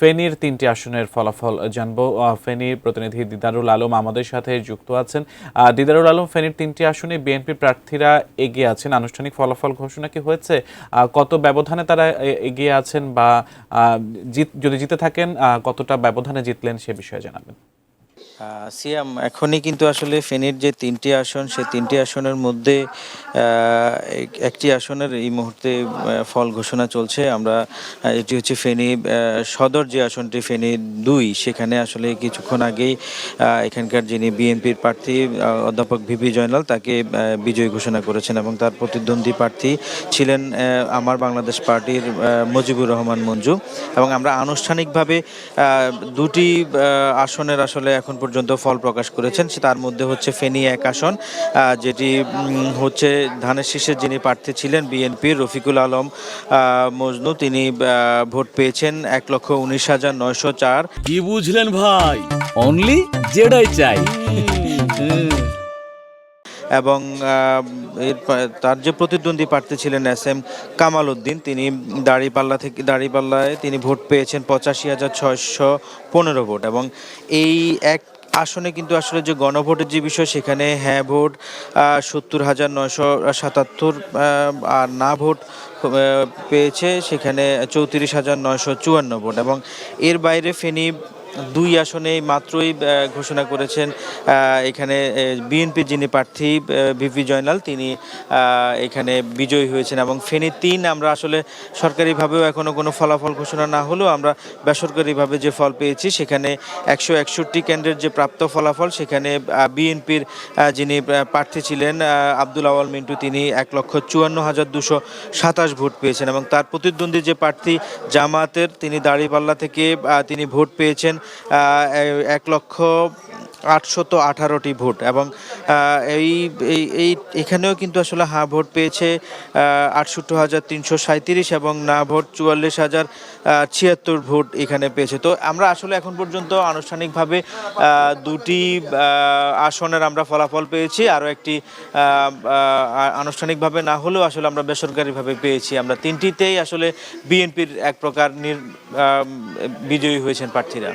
ফেনীর ৩টি আসনের ফলাফল জানবো। ফেনীর প্রতিনিধি দিদারুল আলম আমাদের সাথে যুক্ত আছেন। দিদারুল আলম, ফেনীর ৩টি আসনে বিএনপি প্রার্থীরা এগিয়ে আছেন, আনুষ্ঠানিক ফলাফল ঘোষণা কি হয়েছে? কত ব্যবধানে তারা এগিয়ে আছেন, বা যদি জিতে থাকেন কতটা ব্যবধানে জিতলেন সে বিষয়ে জানাবেন। সিয়াম, এখনই কিন্তু আসলে ফেনীর যে ৩টি আসন, সেই ৩টি আসনের মধ্যে একটি আসনের এই মুহূর্তে ফল ঘোষণা চলছে। আমরা এটি হচ্ছে ফেনী সদর যে আসনটি, ফেনী ২, সেখানে আসলে কিছুক্ষণ আগেই এখানকার যিনি বিএনপির প্রার্থী অধ্যাপক ভিপি জয়নাল তাকে বিজয়ী ঘোষণা করেছেন, এবং তার প্রতিদ্বন্দ্বী প্রার্থী ছিলেন আমার বাংলাদেশ পার্টির মুজিবুর রহমান মঞ্জু। এবং আমরা আনুষ্ঠানিকভাবে দুটি আসনের আসলে এখন পর্যন্ত ফল প্রকাশ করেছেন। তার মধ্যে হচ্ছে ফেনী ১ আসন, যেটি হচ্ছে ধানের শীষের যিনি প্রার্থী ছিলেন বিএনপির রফিকুল আলম মজনু, তিনি ভোট পেয়েছেন ১,১৯,৯০৪। কি বুঝলেন ভাই? অনলি যেটাই চাই। এবং তার যে প্রতিদ্বন্দ্বী প্রার্থী ছিলেন এস.এম. কামাল উদ্দিন, তিনি দাঁড়িপাল্লায় তিনি ভোট পেয়েছেন ৮৫,৬১৫ ভোট। এবং এই এক আসনে কিন্তু আসলে যে গণভোটের যে বিষয়, সেখানে হ্যাঁ ভোট ৭০,৯৭৭, আর না ভোট পেয়েছে সেখানে ৩৪,৯৫৪ ভোট। এবং এর বাইরে ফেনী ২ আসনে মাত্রই ঘোষণা করেছেন এখানে বিএনপির যিনি প্রার্থী ভিপি জয়নাল, তিনি এখানে বিজয়ী হয়েছেন। এবং ফেনী ৩ আমরা আসলে সরকারিভাবেও এখনও কোনো ফলাফল ঘোষণা না হলেও আমরা বেসরকারিভাবে যে ফল পেয়েছি, সেখানে ১৬১ কেন্দ্রের যে প্রাপ্ত ফলাফল, সেখানে বিএনপির যিনি প্রার্থী ছিলেন আব্দুল আওয়াল মিন্টু, তিনি ১,৫৪,২২৭ ভোট পেয়েছেন। এবং তার প্রতিদ্বন্দ্বী যে প্রার্থী জামায়াতের, তিনি দাঁড়িপাল্লা থেকে তিনি ভোট পেয়েছেন ১,৮১,৮১ ভোট। এবং এখানেও কিন্তু আসলে হ্যাঁ ভোট পেয়েছে ৬৮,৩৩৭, এবং না ভোট ৪৪,০৭৬ ভোট এখানে পেয়েছে। তো আমরা আসলে এখন পর্যন্ত আনুষ্ঠানিকভাবে দুটি আসনের আমরা ফলাফল পেয়েছি, আরও একটি আনুষ্ঠানিকভাবে না হলেও আসলে আমরা বেসরকারিভাবে পেয়েছি। আমরা ৩টিতেই আসলে বিএনপির এক প্রকার বিজয়ী হয়েছেন প্রার্থীরা।